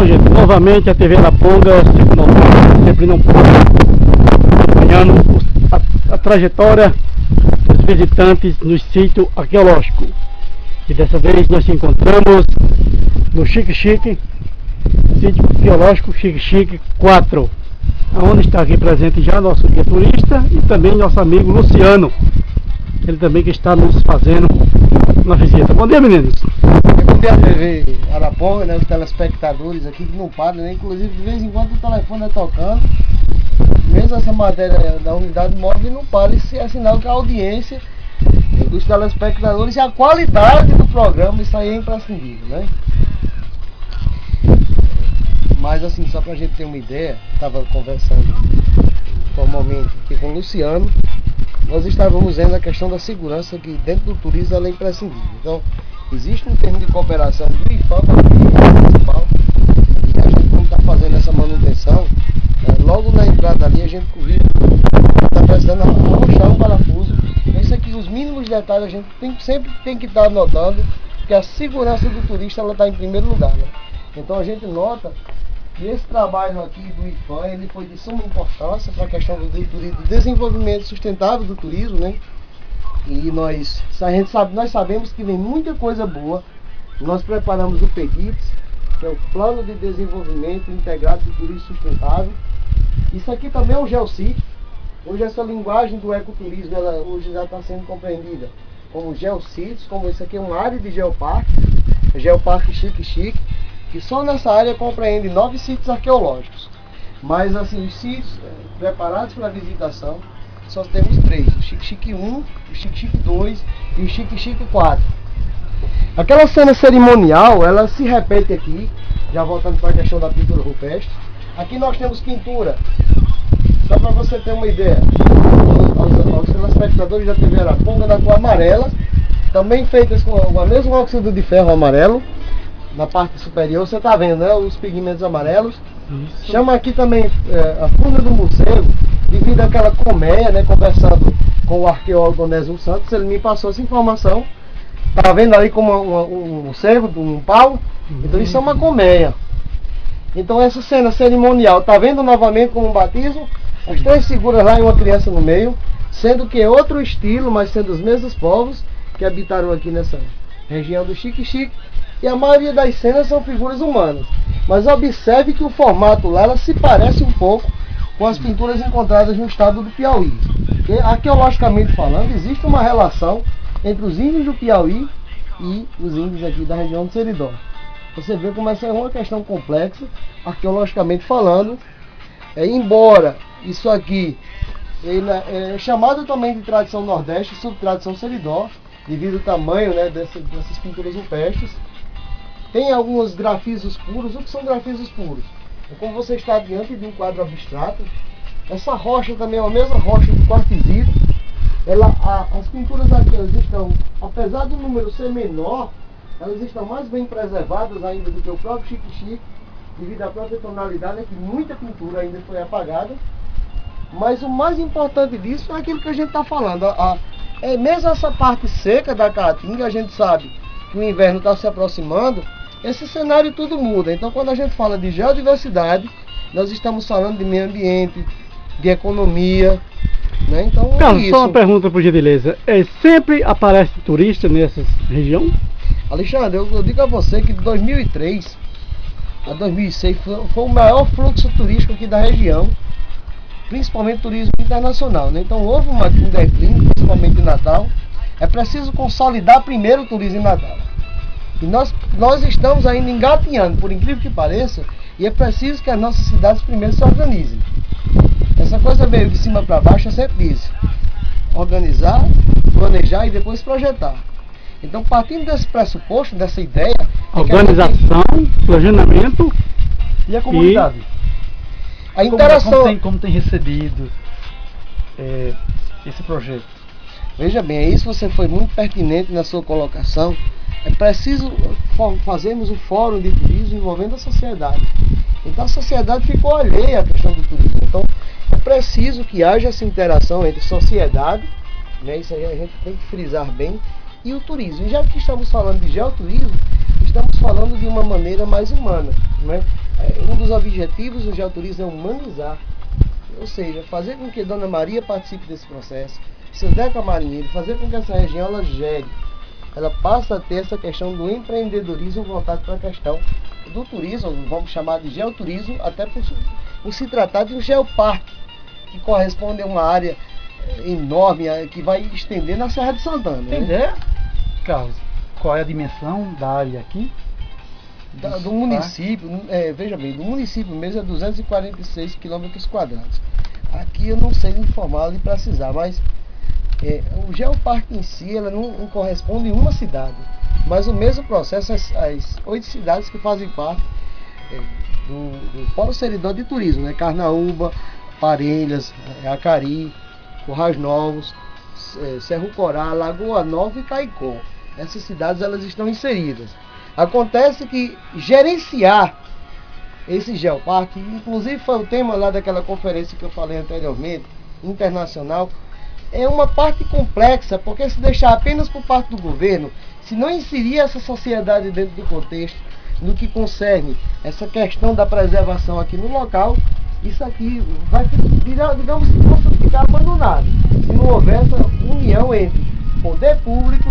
gente, novamente a TV Araponga, sempre não para, acompanhando a trajetória dos visitantes no sítio arqueológico. E dessa vez nós nos encontramos no Xique-Xique, sítio arqueológico Xique-Xique 4, onde está aqui presente já nosso guia turista e também nosso amigo Luciano, ele também que está nos fazendo uma visita. Bom dia, meninos! Bom dia, TV Araponga, né, os telespectadores aqui que não param, né? Inclusive de vez em quando o telefone é tocando, mesmo essa matéria da unidade móvel não para, isso é sinal que a audiência dos telespectadores e a qualidade do programa, isso aí é imprescindível, né? Mas assim, só pra gente ter uma ideia, estava conversando formalmente aqui com o Luciano, nós estávamos vendo a questão da segurança que dentro do turismo ela é imprescindível. Então, existe um termo de cooperação do IFAM com a municipal, e a gente não está fazendo essa manutenção, logo na entrada ali a gente está precisando arrochar um parafuso. Então, isso aqui, os mínimos detalhes a gente sempre tem que estar anotando, porque a segurança do turista ela está em primeiro lugar, né? Então a gente nota que esse trabalho aqui do IFAM ele foi de suma importância para a questão do desenvolvimento sustentável do turismo, né? E nós sabemos que vem muita coisa boa. Nós preparamos o PEGIPS, que é o Plano de Desenvolvimento Integrado do Turismo Sustentável. Isso aqui também é um geossítio. Hoje essa linguagem do ecoturismo ela hoje já está sendo compreendida como geossítios, como isso aqui é uma área de geoparque, Geoparque Xique-Xique, que só nessa área compreende 9 sítios arqueológicos. Mas assim, os sítios preparados para a visitação, só temos 3, o Xique-Xique 1, o Xique-Xique 2 e o Xique-Xique 4. Aquela cena cerimonial, ela se repete aqui, já voltando para a questão da pintura rupestre. Aqui nós temos pintura, só para você ter uma ideia, aos telespectadores da TV Araponga, da cor amarela, também feitas com o mesmo óxido de ferro amarelo. Na parte superior você está vendo, né, os pigmentos amarelos. Isso. Chama aqui também a funda do museu, devido àquela colmeia, né, conversando com o arqueólogo Onésimo Santos, ele me passou essa informação. Está vendo ali como um cervo, um pau? Então isso é uma colmeia. Então essa cena cerimonial, está vendo novamente como um batismo? As 3 figuras lá e uma criança no meio, sendo que é outro estilo, mas sendo os mesmos povos que habitaram aqui nessa região do Xique-Xique. E a maioria das cenas são figuras humanas. Mas observe que o formato lá ela se parece um pouco com as pinturas encontradas no estado do Piauí. Porque, arqueologicamente falando, existe uma relação entre os índios do Piauí e os índios aqui da região do Seridó. Você vê como essa é uma questão complexa, arqueologicamente falando. Embora isso aqui ele é chamado também de tradição nordeste, subtradição Seridó, devido ao tamanho, né, dessas pinturas rupestres. Tem alguns grafismos puros. O que são grafismos puros? É como você está diante de um quadro abstrato. Essa rocha também é a mesma rocha do quartzito. As pinturas aqui elas estão, apesar do número ser menor, elas estão mais bem preservadas ainda do que o próprio Xique-Xique, devido à própria tonalidade, que muita pintura ainda foi apagada. Mas o mais importante disso é aquilo que a gente está falando. Mesmo essa parte seca da Caatinga, a gente sabe que o inverno está se aproximando, esse cenário tudo muda. Então quando a gente fala de geodiversidade, nós estamos falando de meio ambiente, de economia, né? Então Carlos, só uma pergunta por gentileza, sempre aparece turista nessa região? Alexandre, eu digo a você que de 2003 a 2006 foi o maior fluxo turístico aqui da região, principalmente turismo internacional, né? Então houve um declínio, principalmente de Natal. É preciso consolidar primeiro o turismo em Natal. E nós estamos ainda engatinhando, por incrível que pareça, e é preciso que as nossas cidades primeiro se organizem. Essa coisa veio de cima para baixo, eu sempre disse. Organizar, planejar e depois projetar. Então, partindo desse pressuposto, dessa ideia... Organização, planejamento e a comunidade. A interação... Como tem recebido esse projeto? Veja bem, isso você foi muito pertinente na sua colocação. É preciso fazermos um fórum de turismo envolvendo a sociedade. Então a sociedade ficou alheia à questão do turismo. Então é preciso que haja essa interação entre sociedade, né, isso aí a gente tem que frisar bem, e o turismo. E já que estamos falando de geoturismo, estamos falando de uma maneira mais humana, né? Um dos objetivos do geoturismo é humanizar, ou seja, fazer com que Dona Maria participe desse processo, seu Zeca Marinheiro, fazer com que essa região ela gere, ela passa a ter essa questão do empreendedorismo voltado para a questão do turismo, vamos chamar de geoturismo, até por se tratar de um geoparque, que corresponde a uma área enorme, que vai estender na Serra de Santana. Tem ideia, Carlos, qual é a dimensão da área aqui? Do município, veja bem, do município mesmo é 246 km². Aqui eu não sei informar e precisar, mas o geoparque em si ela não corresponde em uma cidade, mas o mesmo processo as 8 cidades que fazem parte do Polo Seridó de Turismo, né? Carnaúba, Parelhas, Acari, Currais Novos, Cerro Corá, Lagoa Nova e Caicó. Essas cidades elas estão inseridas. Acontece que gerenciar esse geoparque, inclusive foi o tema lá daquela conferência que eu falei anteriormente, internacional, é uma parte complexa, porque se deixar apenas por parte do governo, se não inserir essa sociedade dentro do contexto, no que concerne essa questão da preservação aqui no local, isso aqui vai virar, digamos, ficar abandonado. Se não houver essa união entre poder público,